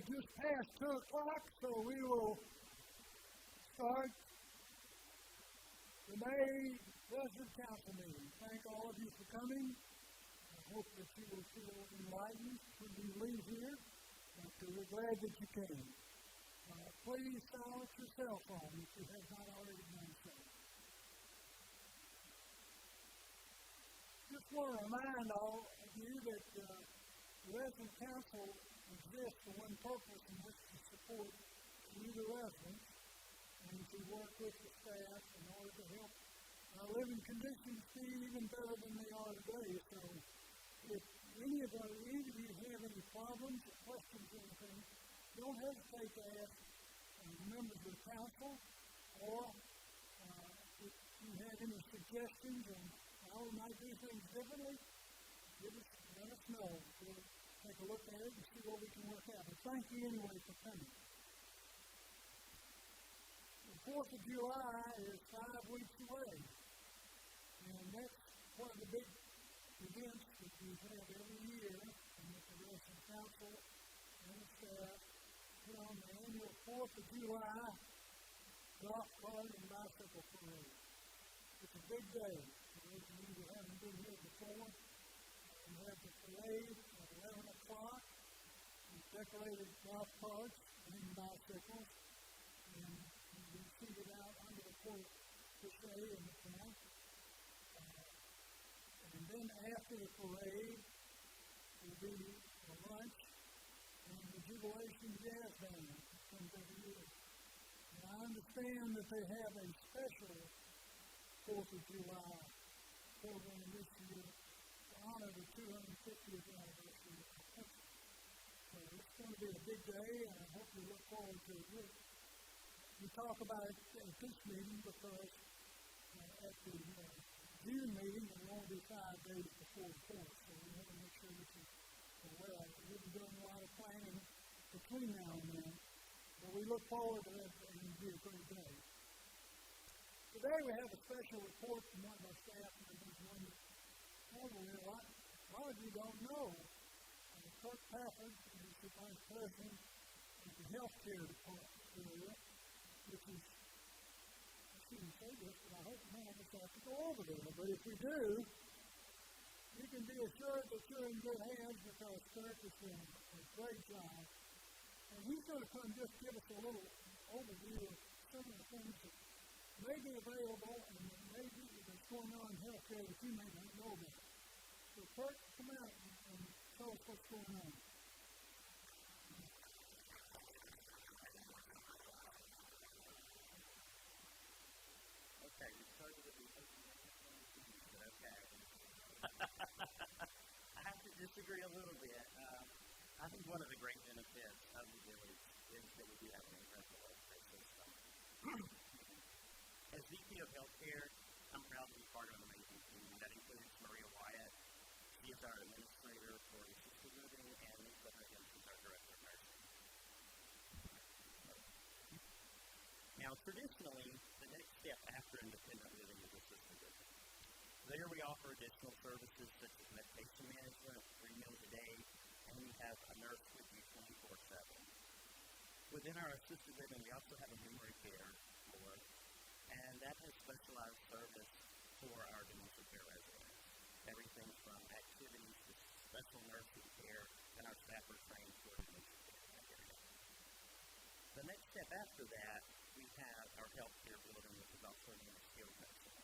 just past 2 o'clock, so we will start the May Resident Council meeting. Thank all of you for coming. I hope that you will feel enlightened when you leave here. We're glad that you came. Please silence your cell phone if you have not already done so. Just want to remind all of you that the Resident Council exists for one purpose, and that's to support you, the residents, and to work with the staff in order to help our living conditions be even better than they are today. So if any of you have any problems or questions or anything, don't hesitate to ask members of the council, or if you have any suggestions on how we might do things differently, let us know. We'll take a look at it and see what we can work out. But thank you anyway for coming. The 4th of July is 5 weeks away, and that's one of the big events that we have every year, and that the Resident Council and the staff put on the annual 4th of July golf cart and bicycle parade. It's a big day. For those of you who haven't been here before, we have the parade at 11 o'clock. We've decorated golf carts and bicycles, and we've been seated out under the porch in the front. And then after the parade will be a lunch and the Jubilation Jazz Band that comes every year. And I understand that they have a special 4th of July program this year to honor the 250th anniversary of the country. So it's going to be a big day, and I hope you look forward to it. We talk about it at this meeting because at the June meeting, it will only be 5 days before the 4th, so we want to make sure that you're aware of it. We've been doing a lot of planning between now and then, but we look forward to it, and it'll be a great day. Today we have a special report from one of our staff members, one that probably a lot of you don't know. Kirk Pafford is the Vice President of the Healthcare Department area, which is, I shouldn't say this, but I hope none of us have to go over there. But if we do, you can be assured that you're in good hands because Kirk is doing a great job. And he's going to come just give us a little overview of some of the things that may be available and that may be that's going on in healthcare that you may not know about. So Kirk, come out and tell us what's going on. Okay, you started with the okay. I have to disagree a little bit. I think one of the great benefits of the village is that we do have an incredible healthcare system. As VP of Healthcare, I'm proud to be part of an amazing team. That includes Maria Wyatt. She is our administrator for assisted living, and Lisa Huggins is our director of nursing. Now, traditionally, the next step after independent living is assisted living. There we offer additional services such as medication management, 3 meals a day, and we have a nurse with you 24/7. Within our assisted living, we also have a memory care floor, and that has specialized service for our dementia care residents. Everything from activities to special nursing care, and our staff are trained for dementia care in that area. The next step after that, we have our healthcare building, which is also known as skilled nursing.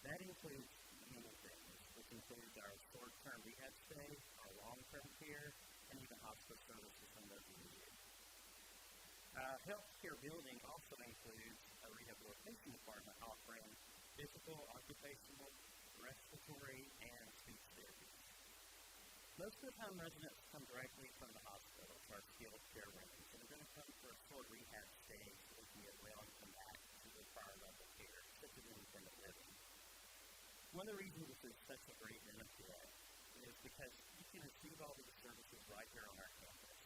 That includes many things, which includes our short-term rehab stay, our long-term care, and even hospital services when those are needed. Our healthcare building also includes a rehabilitation department offering physical, occupational, respiratory, and speech therapy. Most of the time, residents come directly from the hospital to our skilled care rooms, and they're going to come for a short rehab stay so they can get well and come back to their prior level of care, such as independent living. One of the reasons this is such a great benefit is because you can receive all of the services right here on our campus.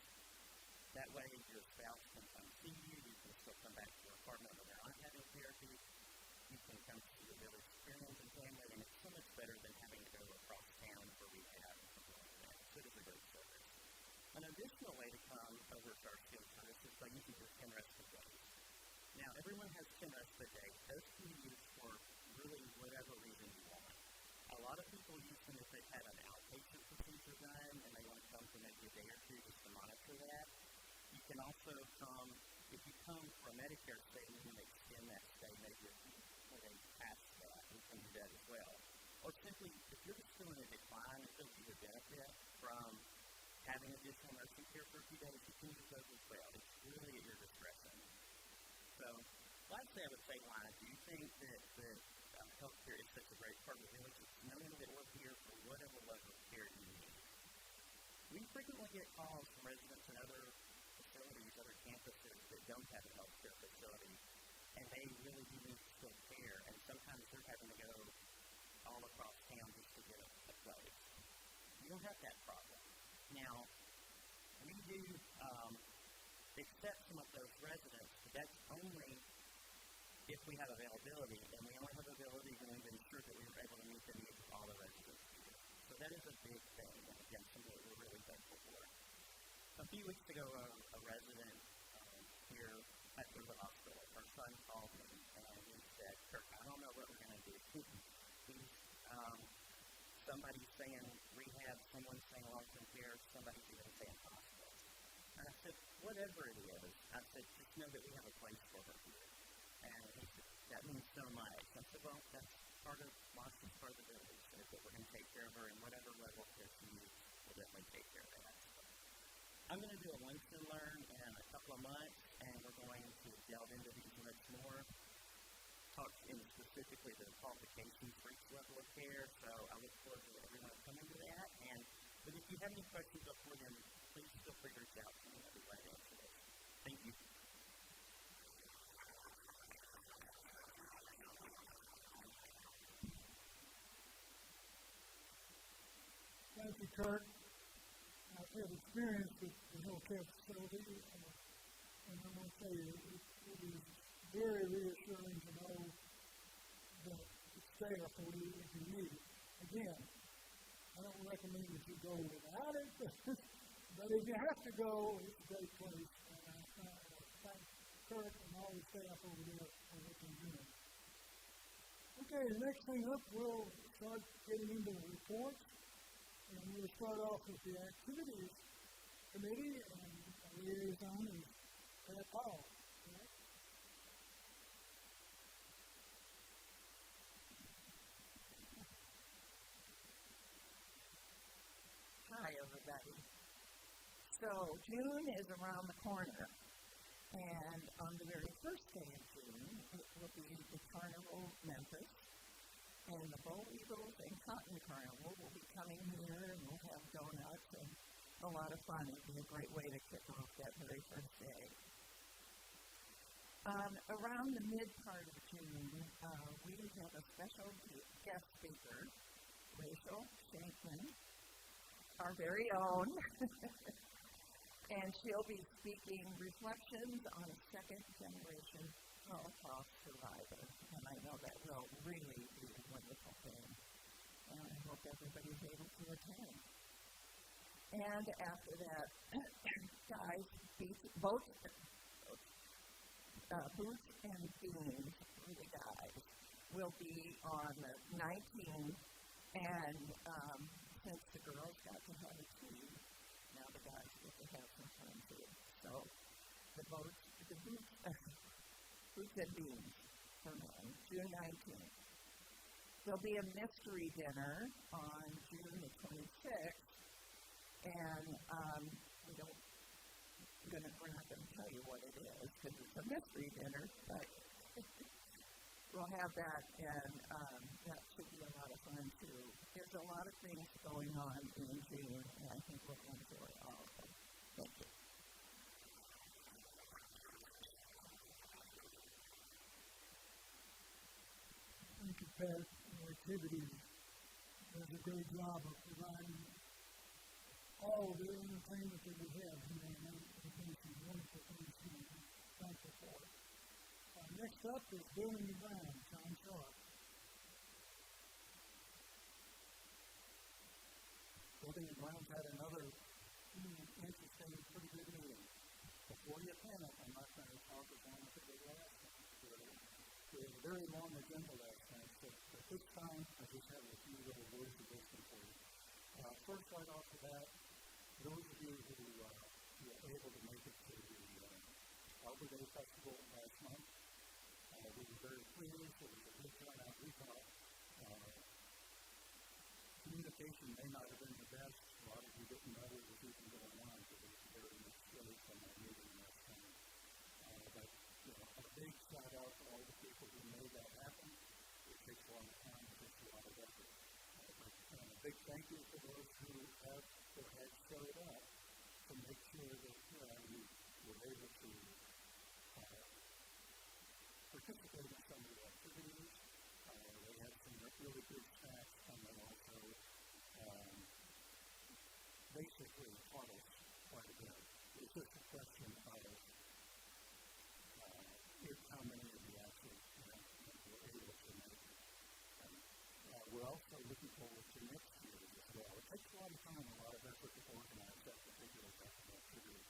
That way, your spouse can come see you, you can still come back to your apartment when they're not having therapy, you can come to the village experience and family, and it's so much better than having to go across town for rehab and something like that. So it is a great service. An additional way to come by using your 10 respite days. Now, everyone has 10 respite days. Those can be used for really whatever reason you want. A lot of people use them if they've had an outpatient procedure done and they want to come for maybe a day or two just to monitor that. You can also come, if you come for a Medicare stay and you extend that stay maybe a few more days past that, you can do that as well. Or simply, if you're just feeling a decline and feel you benefit from having additional nursing care for a few days, you can use those as well. It's really at your discretion. So, lastly, I would say, Lana, do you think that healthcare is such a great part of the village? It's knowing that we're here for whatever level of care you need. We frequently get calls from residents and other facilities, other campuses that don't have a healthcare facility, and they really do need skilled care, and sometimes they're having to go all across town just to get a place. You don't have that problem. Now, we do accept some of those residents, but that's only if we have availability, and we only have availability when we've ensured that we were able to meet the needs of all the residents here. So that is a big thing, and again, something that we're really thankful for. A few weeks ago, a resident here at the hospital, her son called me, and he said, "Kirk, I don't know what we're going to do. Somebody's saying rehab, someone's saying long-term care, somebody's even saying hospital." And I said, "Whatever it is," I said, "just know that we have a place for her here." And he said, "That means so much." I said, "Well, that's part of Boston's part of the village, is that we're going to take care of her, and whatever level of care she needs, we'll definitely take care of that." So I'm going to do a lunch and learn in a couple of months, and we're going to delve into these much more. Talk in specifically the qualifications for each level of care, so I look forward to everyone coming to that. But if you have any questions before then, please feel free to reach out to me. I'll be glad to answer those. Thank you. Thank you, Kirk. I've had experience with the healthcare facility, and I'm going to tell you, it is very reassuring to know that it's there for you if you need it. Again, I don't recommend that you go without it, but if you have to go, it's a great place. And I thank Kirk and all the staff over there for what they're doing. Okay, the next thing up, we'll start getting into the reports. And we'll start off with the Activities Committee, and our liaison is Pat Powell. Right? Hi, everybody. So, June is around the corner, and on the very first day of June, it will be the Carnival Memphis. And the Bow Eagles and Cotton Carnival will be coming here, and we'll have donuts and a lot of fun. It'll be a great way to kick off that very first day. Around the mid part of June, we have a special guest speaker, Rachel Shankman, our very own, and she'll be speaking reflections on a second-generation Holocaust survivor, and I know that will really be a wonderful thing, and I hope everybody's able to attend. And after that, guys, Boots and Beans, really guys, will be on the 19th, and since the girls got to have a tea, now the guys get to have some fun too. So the Boots and Beans for men, June 19th. There'll be a mystery dinner on June the 26th, and we're not going to tell you what it is because it's a mystery dinner, but we'll have that, and that should be a lot of fun too. There's a lot of things going on in June, and I think we'll enjoy all of them. Thank you. Thank you, Pat. Our Activities does a great job of providing all the entertainment that we have here, and it's some wonderful things to be thankful for. Next up is Building and Grounds, Tom Sharp. Building and Grounds had another interesting, pretty good meeting. before you panic, I'm not going to talk as long as I did last time. We had a very long agenda last time, so at this time, I just have a few little words of wisdom for you. First, right off the bat, those of you who were able to make it to the Arbor Day Festival last month, we were very pleased. It was a good turnout. We thought communication may not have been the best. A lot of you didn't know what was even going on because it was very much slow from our meeting last time. But a big shout out to all the people who made that happen. It takes a lot of time, it takes a lot of effort. And a big thank you to those who have or had showed up to make sure that we were able to participate in some of the activities. They had some really good snacks, and then also basically taught us quite a bit. It's just a question of how many of you actually were able to make it. We're also looking forward to next year as well. It takes a lot of time and a lot of effort to organize that particular type of activity.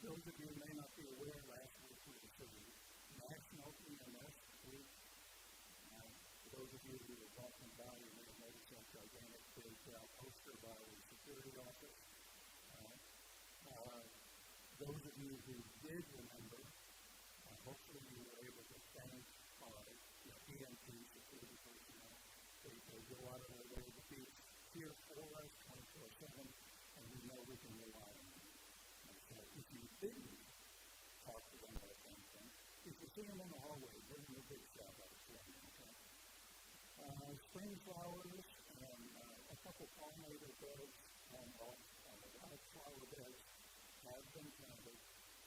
Those of you who may not be aware, last week we were National EMS Week. For those of you who are walking by, you may have noticed that gigantic big poster by the security office. Those of you who did remember, hopefully you were able to thank EMT security personnel. They go out of their way to be here for us 24/7, and we know we can rely on them. And so if you didn't talk to them about anything, if you see them in the hallway, give them a big shout out for them. Spring flowers and a couple pollinator beds and wildflower beds have been planted.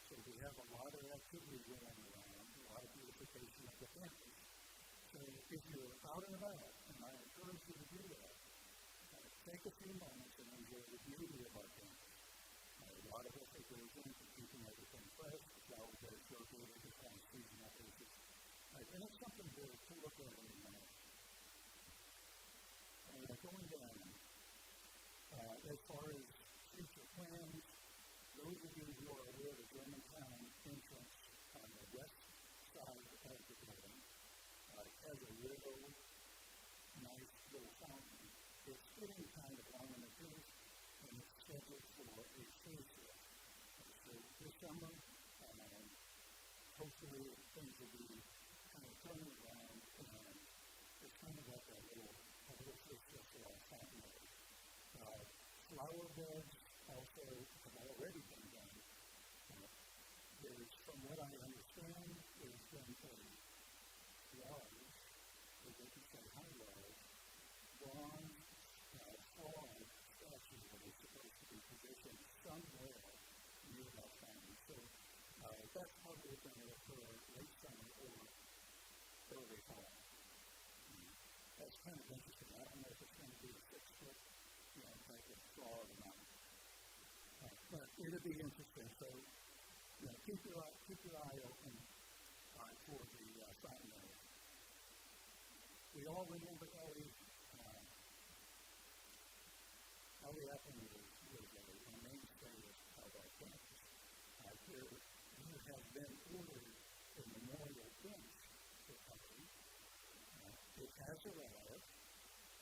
So we have a lot of activity going around, a lot of beautification of the campus. So if you're out and about, and I encourage you to do that, take a few moments and enjoy the beauty of our campus. A lot of us are goes into keeping everything fresh. The flower beds are good, just on a seasonal basis. And it's something to look at in a minute. Going down, as far as future plans, those of you who are aware of the Germantown entrance on the west side of the building has a real nice little fountain. It's getting kind of long in the tooth, and it's scheduled for a facelift. So this summer, hopefully things will be kind of turning around, and it's kind of like a little facelift for our fountain. Flower beds also have already been done. There's, from what I understand, there's been a large, or they can say high large, bronze frog statue that is supposed to be positioned somewhere near that fountain. So that's probably going to occur late summer or early fall. That's kind of interesting. I don't know if it's going to be a 6-foot type of frog or not. But it'll be interesting. So keep your eye open for the fountain area. We all remember Ellie Avenue was a mainstay of our campus. There have been ordered a memorial bench for Ellie. It has arrived,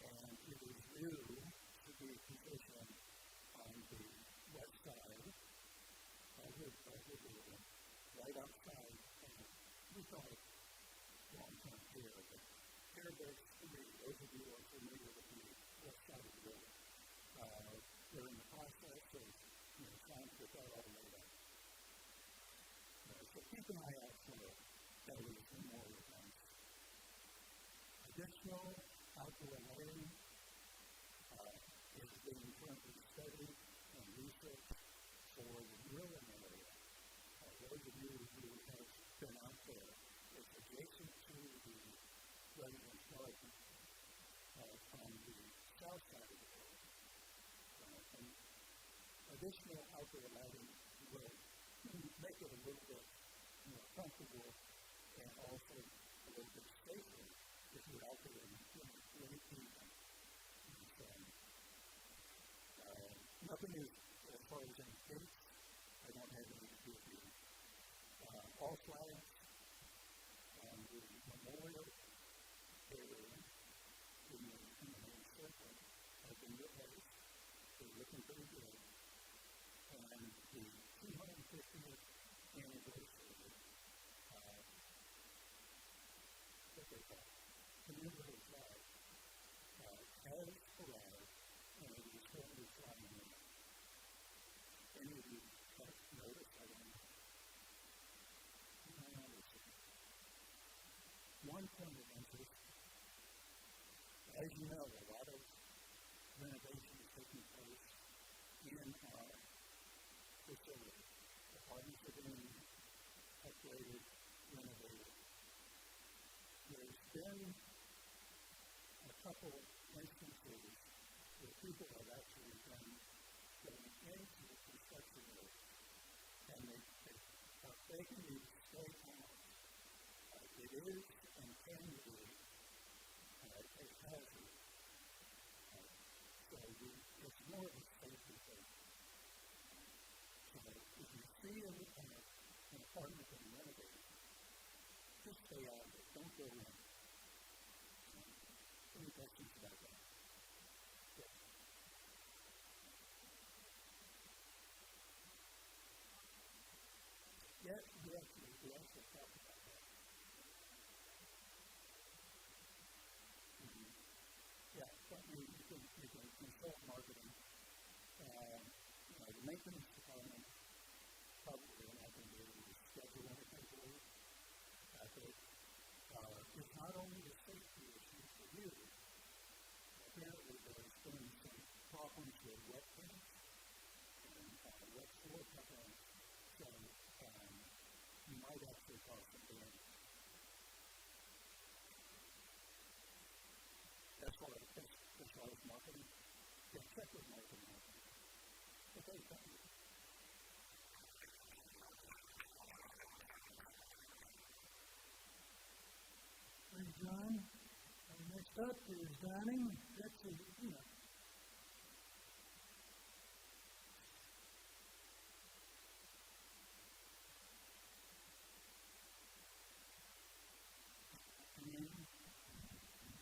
and it is due to be positioned on the west side of the building, right outside. We call it long-term care, but Care Beds 3, those of you who are familiar with the west side of the building, they're in the process of trying to get that all laid out. So keep an eye out for Ellie's memorial bench. Additional outdoor lighting is being currently studied and researched for the grilling area. Those of you who have been out there, it's adjacent to the residence garden on the south side of the building. And additional outdoor lighting will make it a little bit more comfortable and also a little bit safer if you're out there in late evening. Nothing is, as far as any dates, I don't have any to give you. All flags on the memorial area in the main circle have been replaced. They're looking pretty good. And the 250th anniversary, what they call commemorative flag, has arrived, and it is currently flying in. Any of you have noticed? I don't know. One point of interest, as you know, a lot of renovation is taking place in our facility. Apartments are being upgraded, renovated. There's been a couple instances where people have actually been going into the construction work, and they are begging you to stay on. It is and can be a hazard. So it's more of a safety thing. So if you see an apartment being renovated, just stay out of it. Don't go in. Any questions about that? Yes. Yes, we also talked about that. Yeah, certainly you can consult marketing. The maintenance department probably not going to be able to schedule anything for you. It's not only a safety issue for you. Apparently there's been some problems with wet paint and wet floor covering, so you might actually cause some damage. As far as marketing, check with marketing. Okay, thank you. Thanks, John. Next up is dining. That's a, Is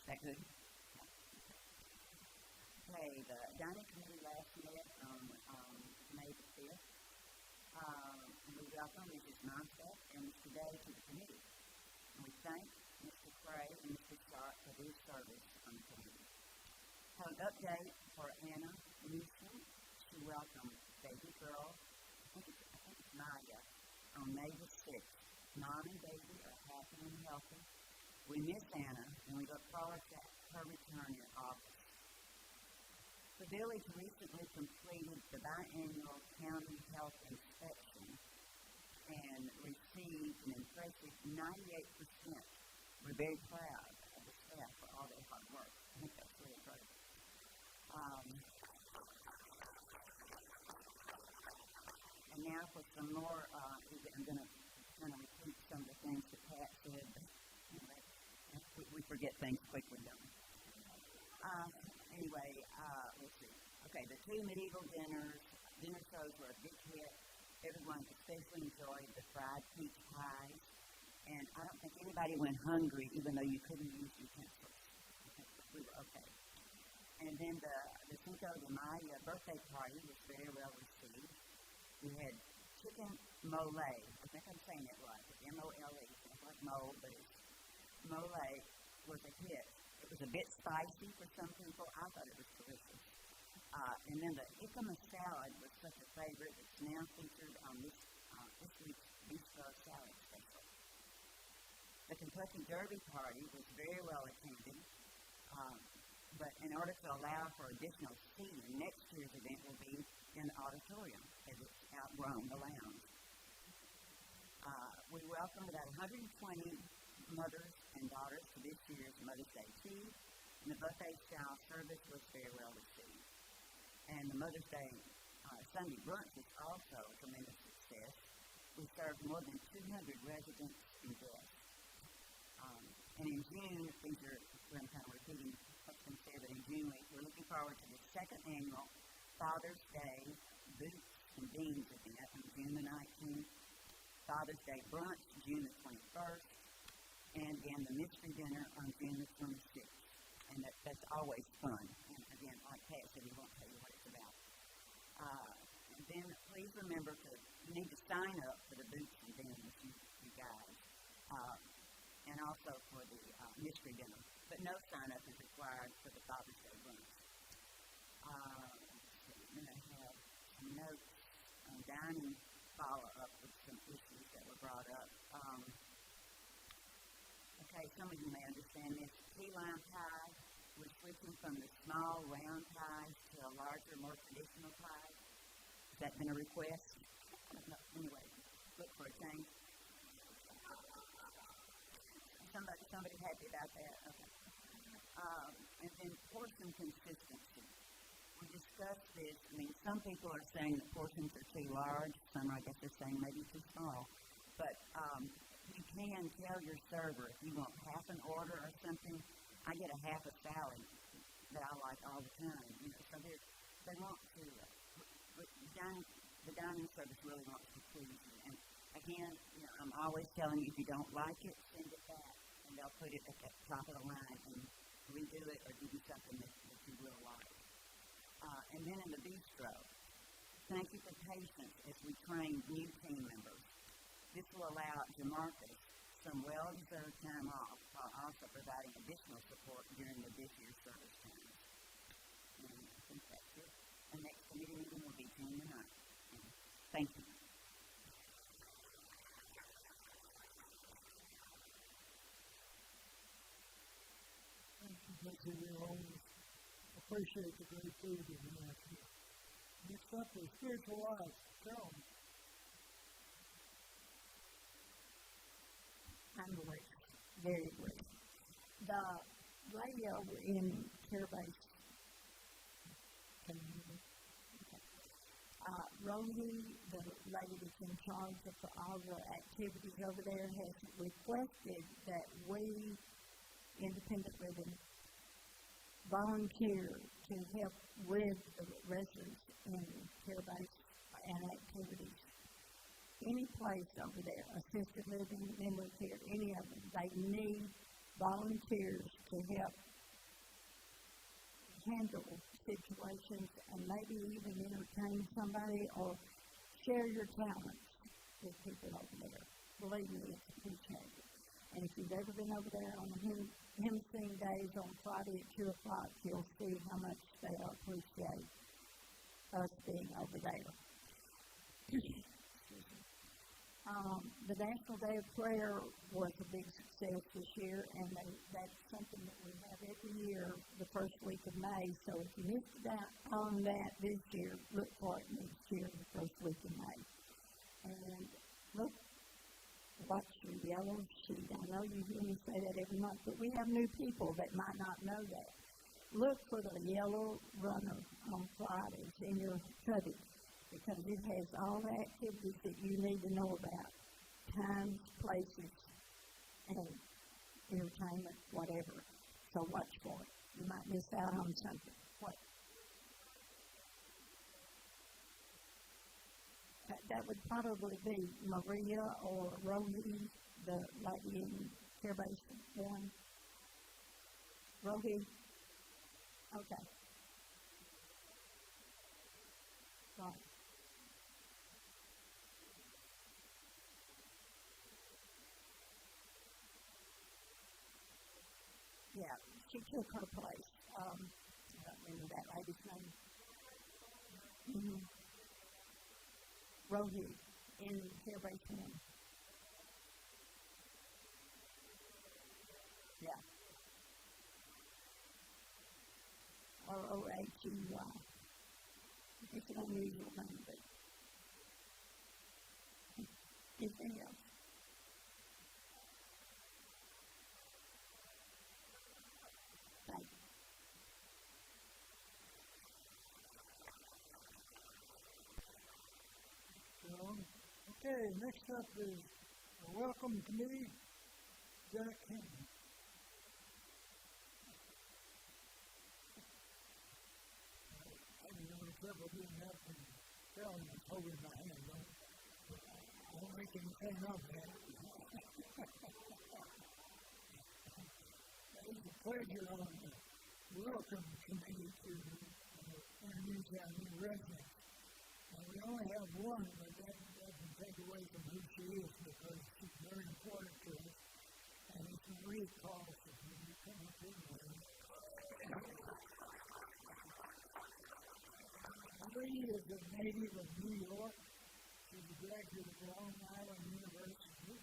that good? Okay, the dining committee last met on May the 5th. We welcome Mrs. Monstaff and Mr. Day to the committee. And we thank Mr. Cray and Mr. Scott for their service on the committee. Have an update for Anna Newsom. She welcomed baby girl, I think it's Maya, on May the 6th. Mom and baby are happy and healthy. We miss Anna, and we look forward to her return in August. The village recently completed the biannual county health inspection and received an impressive 98%. We're very proud of the staff for all their hard work. I think that's really great. And now for some more, I'm going to kind of repeat some of the things that Pat said. We forget things quickly, don't we? Anyway, let's see. Okay, the two medieval dinner shows were a big hit. Everyone especially enjoyed the fried peach pies. And I don't think anybody went hungry, even though you couldn't use utensils. We were okay. And then the Cinco de Mayo birthday party was very well received. We had chicken mole. I think I'm saying it right. M-O-L-E. It's like mole, but it's mole was a hit. It was a bit spicy for some people. I thought it was delicious. And then the Ikema salad was such a favorite. It's now featured on this week's Bistro Salad Special. The Kentucky Derby party was very well attended, but in order to allow for additional seating, next year's event will be in the auditorium as it's outgrown the lounge. We welcomed about 120 mothers and daughters to this year's Mother's Day Tea, and the buffet-style service was very well received. And the Mother's Day Sunday brunch was also a tremendous success. We served more than 200 residents and guests. And in June, I'm kind of repeating what's been said, but in June we're looking forward to the second annual Father's Day Boots and Dean's event on June the 19th, Father's Day brunch June the 21st, and again the mystery dinner on June the 26th. And that's always fun. And again, like Pat said, he won't tell you what it's about. And then please remember you need to sign up for the boots and dinners, you guys, and also for the mystery dinner. But no sign-up is required for the Father's Day brunch. I'm going to have some notes on dining follow-up with some issues that were brought up. Okay, some of you may understand this. Key lime pie, we're switching from the small round pies to a larger, more traditional pie. Has that been a request? I don't know. Anyway, look for a change. Somebody happy about that? Okay. And then portion consistency. We discussed this. I mean, some people are saying that portions are too large. Some, I guess, are saying maybe too small. But you can tell your server if you want half an order or something. I get a half a salad that I like all the time. You know, so they want to. The dining service really wants to please you. And again, you know, I'm always telling you if you don't like it, send it back, and they'll put it at the top of the line and redo it or give you something that you will like. And then in the bistro, thank you for patience as we train new team members. This will allow Jamarcus some well-deserved time off while also providing additional support during the busier service times. And I think that's it. The next committee meeting will be June the 9th. Thank you. Thank you, Betsy. We always appreciate the great food that we have here. Next up is spiritual life. Carol. I'm brief, very brief. The lady over in Carabase, can you hear me? Okay. Roni, the lady that's in charge of all the activities over there, has requested that we, independent living, volunteer to help with the residents in Carabase and activities. Any place over there, assisted living, memory care, any of them, they need volunteers to help handle situations and maybe even entertain somebody or share your talents with people over there. Believe me, it's appreciated. And if you've ever been over there on hymn sing days on Friday at 2 o'clock, you'll see how much they appreciate us being over there. The National Day of Prayer was a big success this year, and that's something that we have every year the first week of May. So if you missed out on that this year, look for it next year, the first week of May. And look, watch your yellow sheet. I know you hear me say that every month, but we have new people that might not know that. Look for the yellow runner on Fridays in your cubby, because it has all the activities that you need to know about, times, places, and entertainment, whatever. So watch for it. You might miss out on something. What? That would probably be Maria or Rohi, the lady in Carabase one. Rohi? Okay. Right. Yeah, she took her place. I don't remember that lady's name. Mm-hmm. Rohi in Carabase 1. Yeah. Rohey. It's an unusual name, but anything else? Thank you. Okay, next up is the Welcome Committee, Jack Hinton. I remember trouble didn't have to well, and it's holding my hand. Don't make anything of that. It's a pleasure on the welcome committee to introduce our new resident. We only have one, but that doesn't take away from who she is because she's very important to us. And it's Marie Carlson. Will you come up here, Marie? Marie is a native of New York. She's a graduate of Long Island University.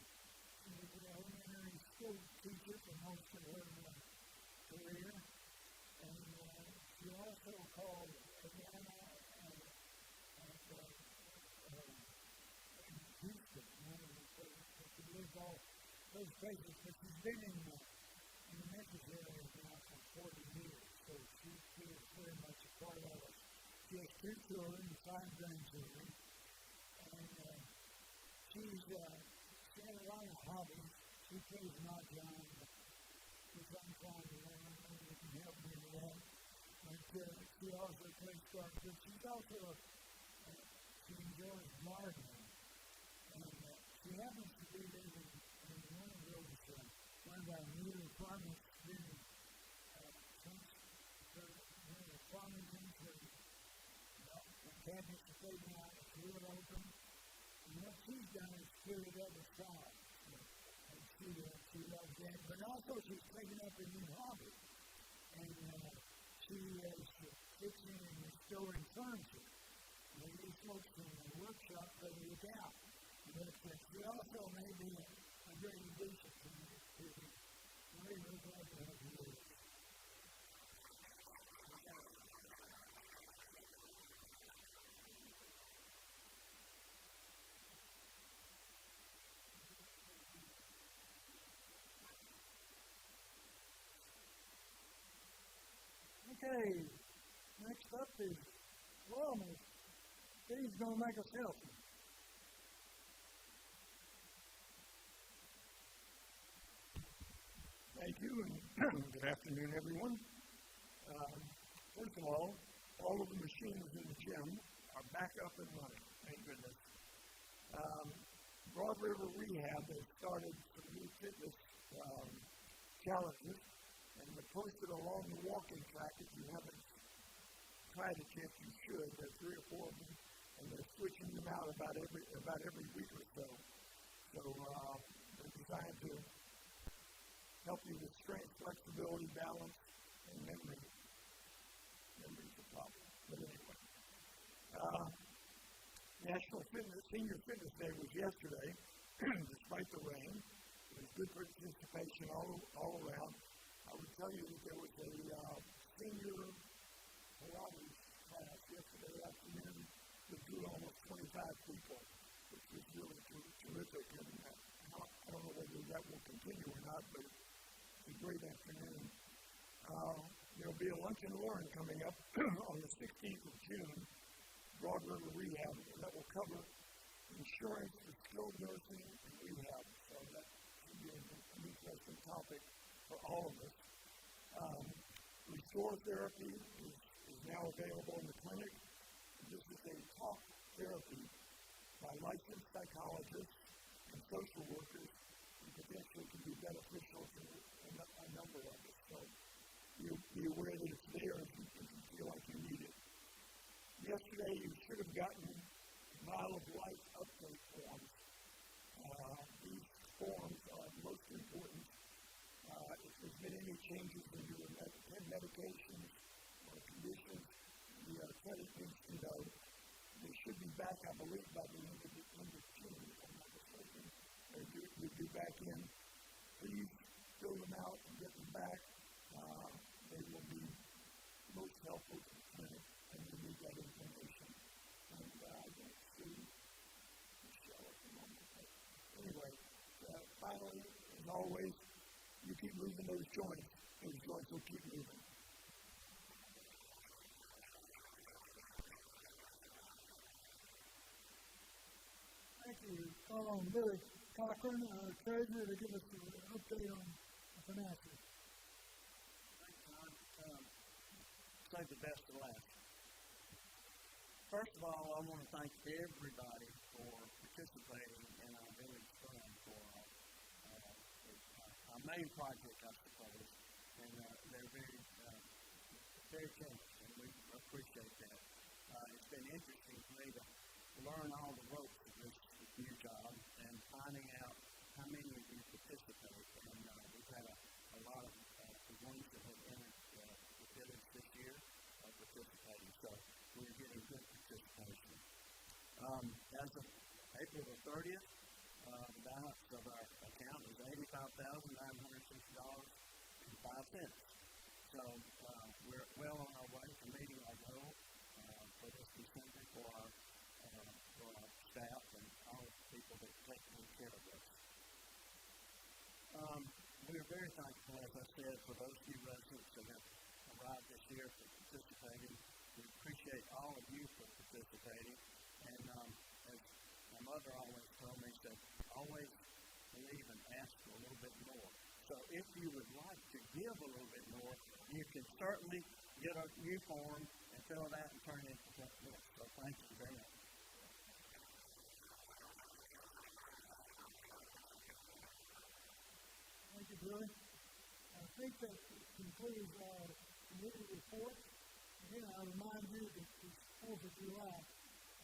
She was an elementary school teacher for most of her career. And she also called Atlanta and Houston, one of the places. She lives all those places, but she's been in the Memphis area now for 40 years, so she feels very much a part of us. She has 2 children, 5 grandchildren, and she has a lot of hobbies. She plays mahjong, which I'm trying to learn, maybe you can help me with that. But she also plays cards, but she's also she enjoys gardening, and she happens to be living in one of those, one of our new apartments in one of the Farmington, the cabinets are taken out, it's real open, and what she's done is clear it up aside. And she loves that, but also she's taken up a new hobby, and she is fixing and restoring furniture. Maybe folks in the workshop figure it out. But she also may be a great addition to the very glad to have you with us. Okay, next up is Wellness. Steve's going to make us healthy. Thank you, and good afternoon, everyone. First of all of the machines in the gym are back up and running, thank goodness. Broad River Rehab has started some new fitness challenges, and they're posted along the walking track. If you haven't tried it yet, you should. There are 3 or 4 of them, and they're switching them out about every week or so. So they're designed to help you with strength, flexibility, balance, and memory. Memory's a problem, but anyway. National Senior Fitness Day was yesterday, despite the rain. There was good participation all around. I would tell you that there was a senior Pilates class yesterday afternoon that drew almost 25 people, which was really terrific. And I don't know whether that will continue or not, but it's a great afternoon. There will be a lunch and learn coming up on the 16th of June, Broad River Rehab, that will cover insurance for skilled nursing and rehab. So that should be an interesting topic for all of us. Restore Therapy is now available in the clinic. This is a talk therapy by licensed psychologists and social workers, and potentially can be beneficial to a number of us. So you be aware that it's there if you feel like you need it. Yesterday, you should have gotten Mile of Life update forms. These forms are most important. If there's been any changes in your medications or conditions, the credit needs to know. They should be back, I believe, by the end of June, if I'm not mistaken. They'll be back in. Please fill them out and get them back. They will be most helpful to the clinic, and you need that information. And I don't see Michelle at the moment. But anyway, finally, as always, you keep moving those joints. Those joints will keep moving. Thank you. Call on Billy Cochran, our treasurer, to give us an update on the finances. Save the best to last. first of all, I want to thank everybody for participating in our village fund for our main project, I suppose. And they're very generous, and we appreciate that. It's been interesting for me to learn all the ropes of this new job and finding out how many of you participate. And we've had a lot of the ones that have entered the village this year are participating. So we're getting good participation. As of April the 30th, the balance of our account is $85,960.05. So we're well on our way to meeting our goal for this December for our staff and all the people that take good care of us. We are very thankful, as I said, for those few residents that have arrived this year for participating. We appreciate all of you for participating. And as my mother always told me, she said, always believe and ask for a little bit more. So if you would like to give a little bit more, you can certainly get a new form and fill it out and turn it into something else. So thank you very much. Thank you, Billy. I think that concludes our committee report. Again, I remind you that it's 4th of July.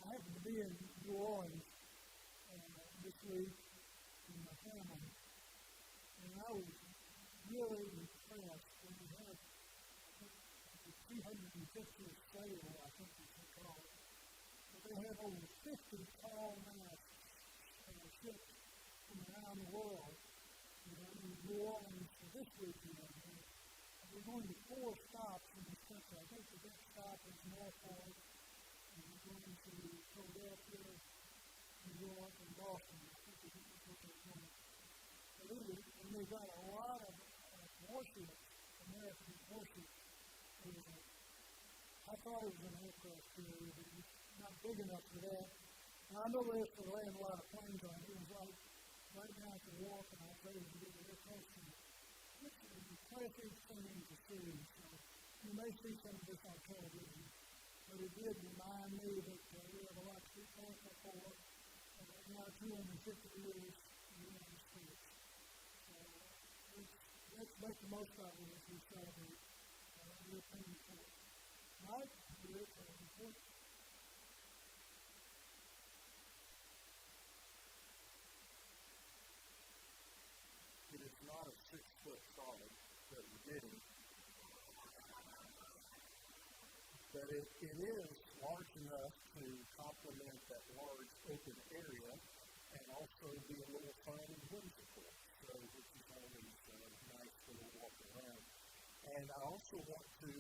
I happen to be in New Orleans this week with my family, and I was really impressed when we had the 350th sale, I think we should call it. But they have over 50 tall masts ships from around the world. In New Orleans for this weekend. We're going to 4 stops in this country. I think the next stop is Norfolk, and we're going to Philadelphia, New York, and Boston. I think that's what they're going. And they've got a lot of warships, American warships. I thought it was an aircraft carrier, but it's not big enough for that. Now, I know they have to land a lot of planes on it. It was right down at the wharf, and I tell you, to get real close to it. It's an impressive thing to see. So you may see some of this on television, but it did remind me that we have a lot to be thankful for in our 250 years in the United States. So let's make the most of it as we celebrate European Fourth. Mike, you ready for the report? It is not a 6-foot solid that we're getting, but it is large enough to complement that large open area and also be a little fun and whimsical, so which is always nice for a walk around. And I also want to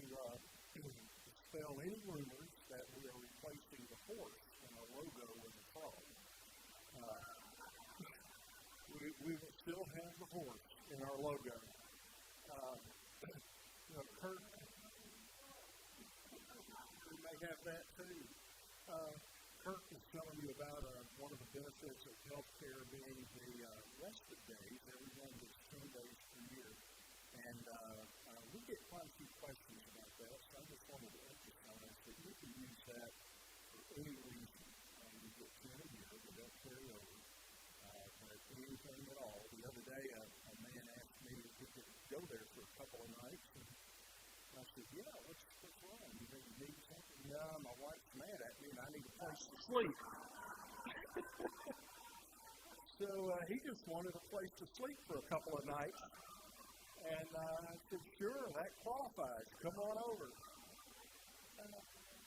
dispel any rumors that we are replacing the horse in our logo with a frog. We will still have the horse in our logo. Kurt, we may have that too. Kurt was telling you about one of the benefits of healthcare being the respite days. Everyone gets 10 days per year. And we get quite a few questions about that, so I just wanted to emphasize that you can use that for any reason. You get 10 a year, but that's carry over. Anything at all. The other day, a man asked me if he could go there for a couple of nights, and I said, yeah, what's wrong? You think you need something? Yeah, my wife's mad at me, and I need a place to sleep. So he just wanted a place to sleep for a couple of nights, and I said, sure, that qualifies. Come on over.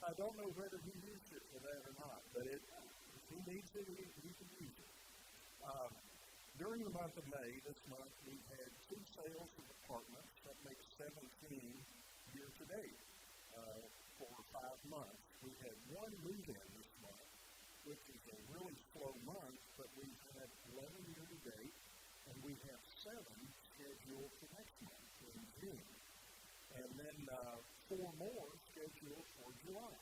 I don't know whether he used it for that or not, but if he needs it, he can use it. During the month of May, this month, we've had 2 sales of apartments. That makes 17 year-to-date for 5 months. We had 1 move-in this month, which is a really slow month, but we've had 11 year-to-date, and we have 7 scheduled for next month in June. And then 4 more scheduled for July.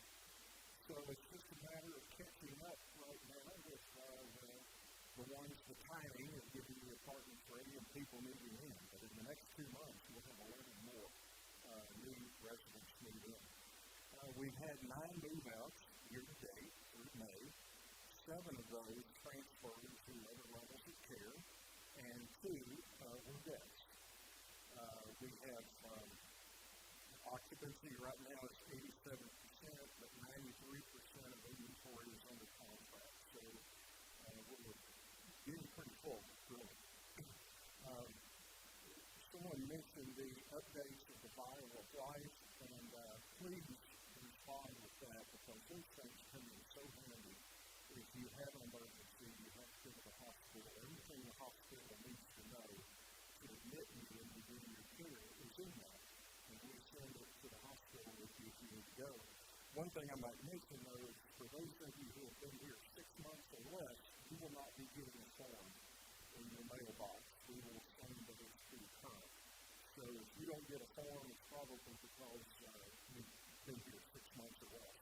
So it's just a matter of catching up right now with the ones, the timing of giving the apartments ready and people moving in. But in the next 2 months, we'll have 11 more new residents move in. We've had 9 move-outs year-to-date. were guests. We have occupancy right now is 87%, but 93% of inventory is under contract. So we're getting pretty full, really. Someone mentioned the updates of the Vial of Life, and please respond with that, because those things come in so handy. If you have an emergency, you have to go to the hospital, everything the hospital needs to know to admit you and begin your care is in that. And we send it to the hospital with you if you need to go. One thing I might mention, though, is for those of you who have been here 6 months or less, you will not be getting a form in your mailbox. We will send those to you current. So if you don't get a form, it's probably because you've been here 6 months or less.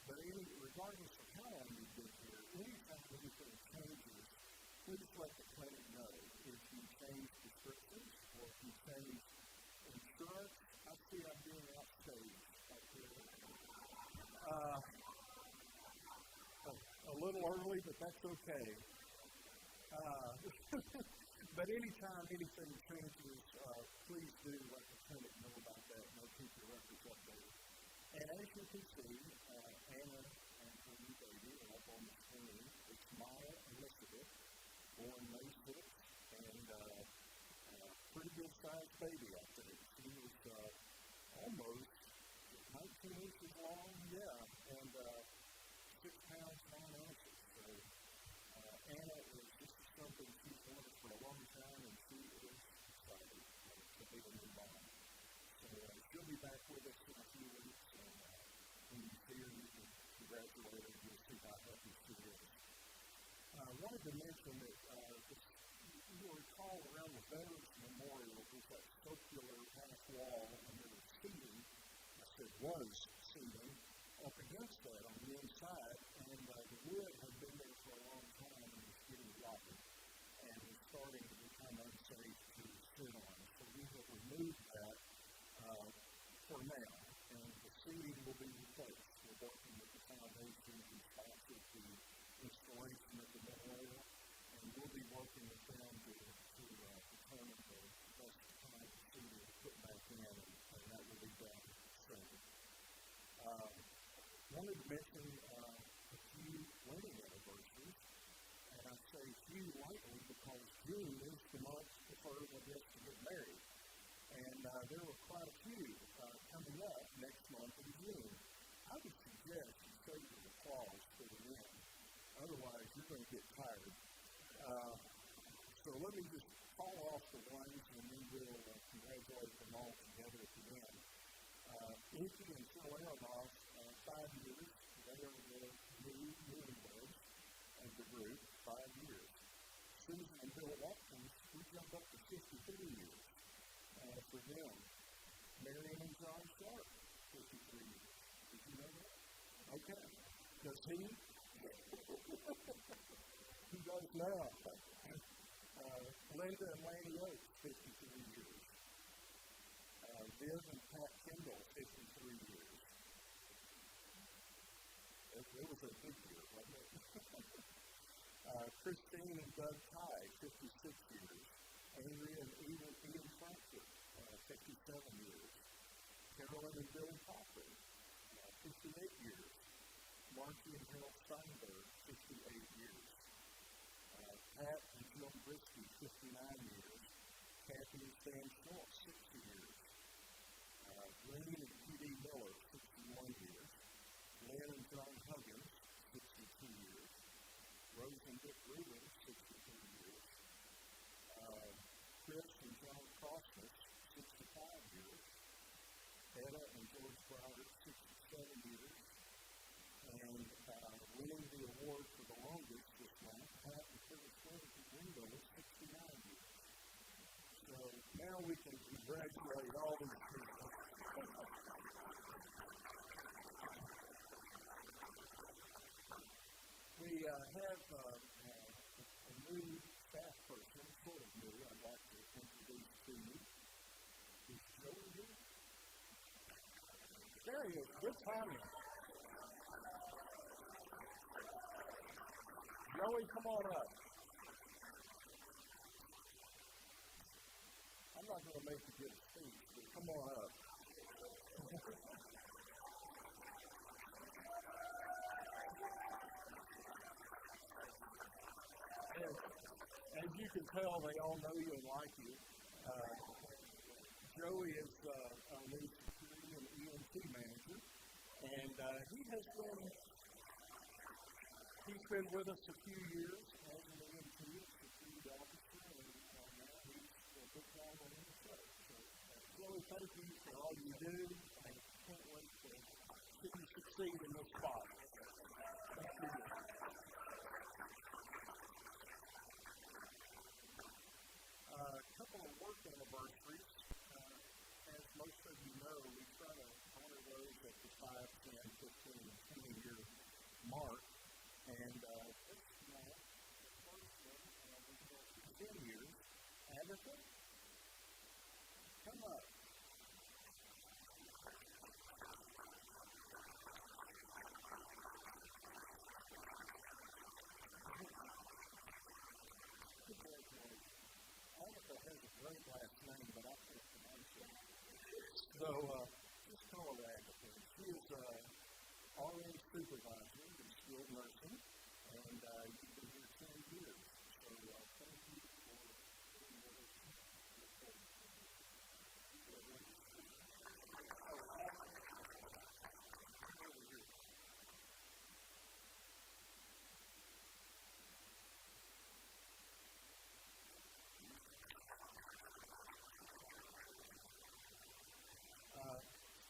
But regardless of how long you've been here, anytime anything changes, please let the clinic know. If you change prescriptions or if you change insurance, I see I'm being outstaged up here. A little early, but that's okay. But anytime anything changes, please do let the clinic know about that, and they'll keep your records updated. And as you can see, Anna and her new baby are up on the screen. It's Maya Elizabeth, born May 6th, and pretty good-sized baby, I think. She was almost 19 inches long, and 6 pounds, 9 ounces. So Anna is just something she's wanted for a long time, and she is excited to be a new mom. So she'll be back with us in a few weeks, and when you see her, you can congratulate her, and you'll see how happy she is. I wanted to mention that you will recall around the Veterans Memorial, there's that circular half wall, and there was seating, I said was seating, up against that on the inside, and the wood had been there for a long time and was getting rotten, and was starting to become unsafe to sit on. So we have removed that for now, and the seating will be replaced. We're working with the foundation who sponsored the installation of the memorial, and we'll be working with them to determine the best kind of seating to put back in, and that will be done soon. Wanted to mention a few wedding anniversaries, and I say few lightly because June is the month preferred, I guess, to get married. And there were quite a few coming up next month in June. I would suggest you save your applause for the end. Otherwise, you're going to get tired. So let me just call off the ones, and then we'll congratulate them all together at the end. Inky and Phil Aronoff, 5 years. They are the newlyweds of the group, 5 years. Susan and Bill Watkins, we jumped up to 53 years for them. Marion and John Sharp, 53 years. Did you know that? Okay. Does he? He does now. Linda and Laney Oates, 53 years. Viv and Pat Kendall, 53 years. It was a big year, wasn't it? Christine and Doug Ty, 56 years. Andrea and Ian Frankfurt, 57 years. Carolyn and Bill Cochran, 58 years. Marcy and Harold Steinberg, 58 years. Pat and Joe Brisky, 59 years. Kathy and Stan Schultz, 60 years. Green and P.D. Miller, 61 years. Lynn and John Huggins, 62 years. Rose and Dick Rubin, 63 years. Chris and John Crossman, 65 years. Etta and George Browder, 67 years. And winning the award for the longest this month, Pat and Phyllis Window, 69 years. So now we can congratulate all these people. We have a new staff person, sort of new, I'd like to introduce to you. Is Joey here? There he is. Good timing. Joey, come on up. to make you get a speech, but come on up. As you can tell, they all know you and like you. Joey is our new security and EMT manager, and he's been with us a few years as an EMT, security officer, and now he's a big time on the show. So, Joey, thank you for all you do, and I can't wait to see you succeed in this spot. Thank you. A couple of work anniversaries. As most of you know, we try to honor those at the 5, 10, 15, and 20-year mark. And this month, the first one, we've got 10 years. Agatha, come up. Agatha has a great last name, but I can't pronounce it. So, just call her Agatha. She is RN supervisor in skilled nursing, and you've been here 10 years. So, thank you for being with us. Over here.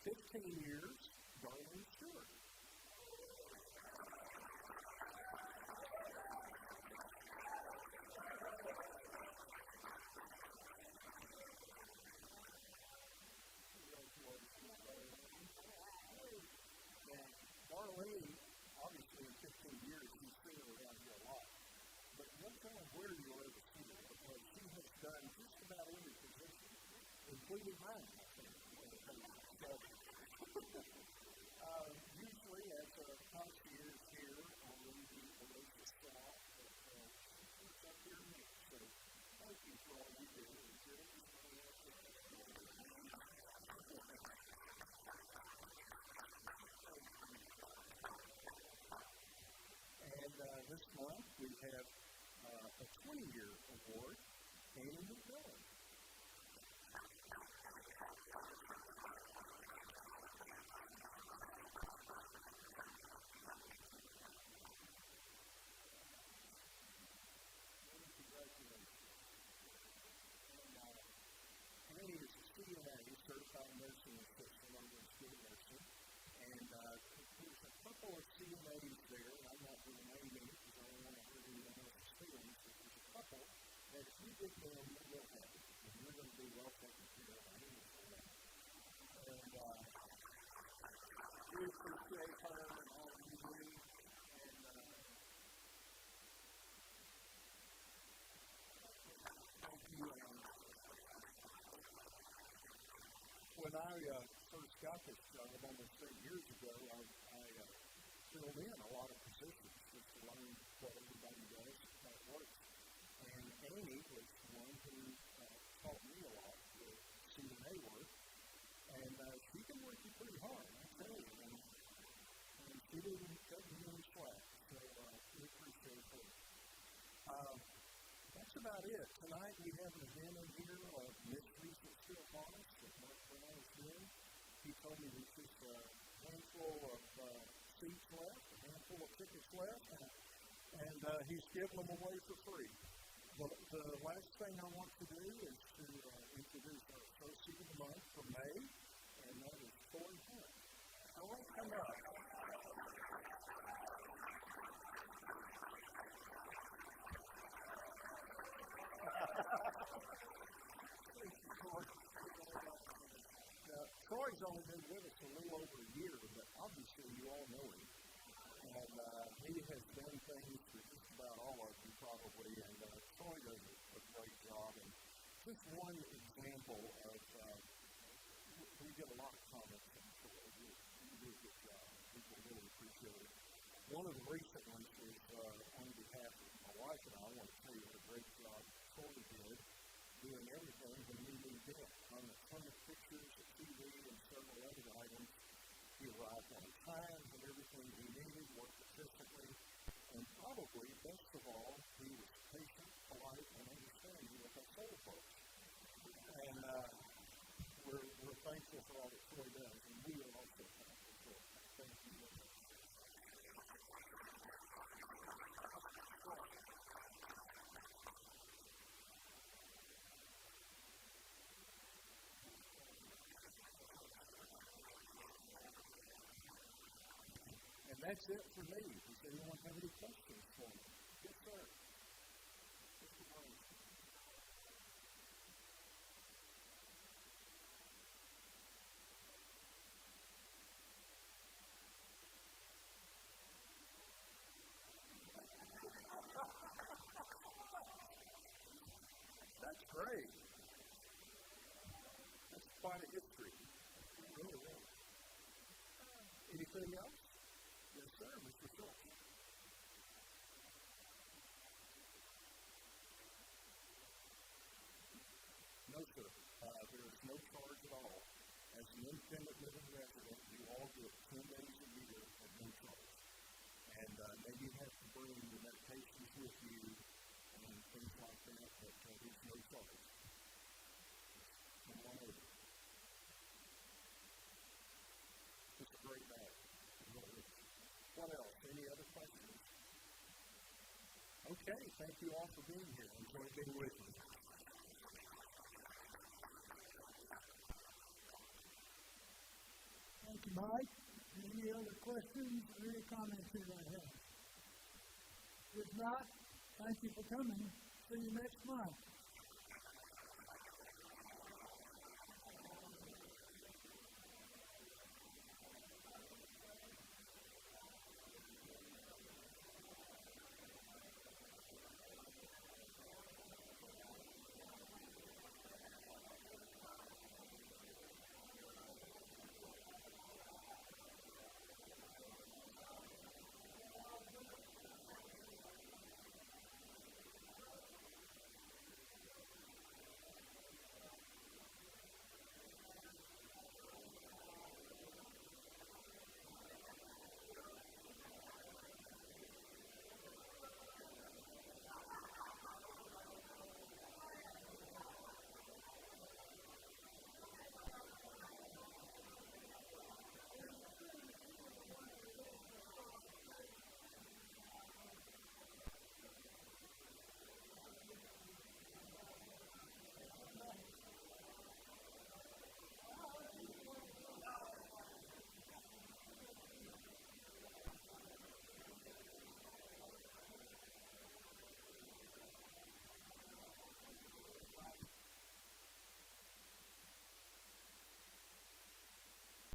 15 years, Darlene Stewart. Darlene, obviously in 15 years, you've seen her around here a lot. But one time where you'll ever see her, because she has done just about every position, including mine, I think. Usually as a concierge here on the Oasis staff, but she's up here next. So thank you for all you do. And this month we have a 20-year award, Annie McMillan. Annie is a CNA, Certified Nursing Assistant under skilled nursing, and there's a couple of CNAs there, and I'm not going to name them because I don't want to hurt anyone else's feelings, but there's a couple that if you get them, you're real happy, and you're going to be well taken care of. I know that. And we appreciate her and all you do, and thank you. When I first got this job almost 8 years ago, I filled in a lot of positions just to learn what everybody does, how it works. And Annie was one who taught me a lot with CNA work. And she can work you pretty hard, I tell you. And she didn't cut me any slack. So we appreciate her. That's about it. Tonight we have an event in here of Mysteries that Still Haunt Us that Mark Brown is doing. He told me there's just a handful of seats left, a handful of tickets left, and he's giving them away for free. The last thing I want to do is to introduce our associate of the month for May, and that is Troy Hunt. Troy, come up. Troy's only been with us a little over a year, but obviously you all know him. And he has done things for just about all of you probably, and Troy does a great job. And just one example of, we get a lot of comments from Troy. You do a good job. People really appreciate it. One of the recent ones was on behalf of my wife and I want to tell you what a great job Troy did doing everything when we moved in. On a ton of pictures, a TV, and several other items. He arrived on time and everything we needed, worked efficiently, and probably, best of all, he was patient, polite, and understanding with our fellow folks. And we're thankful for all that Troy does, and we are also thankful for it. Thank you. And that's it for me. Does anyone have any questions for me? Yes, sir. Mr. Wayne. That's great. That's quite a history. Really, really. Anything else? Yes, sir, Mr. Schultz. No, sir. There is no charge at all. As an independent living resident, you all get 10 days a year at no charge. And maybe you have to bring your medications with you and things like that, but there's no charge. Come on over. It's a great bag. What else? Any other questions? Okay, thank you all for being here. Enjoy being with you. Thank you, Mike. Any other questions or any comments you might have? If not, thank you for coming. See you next month.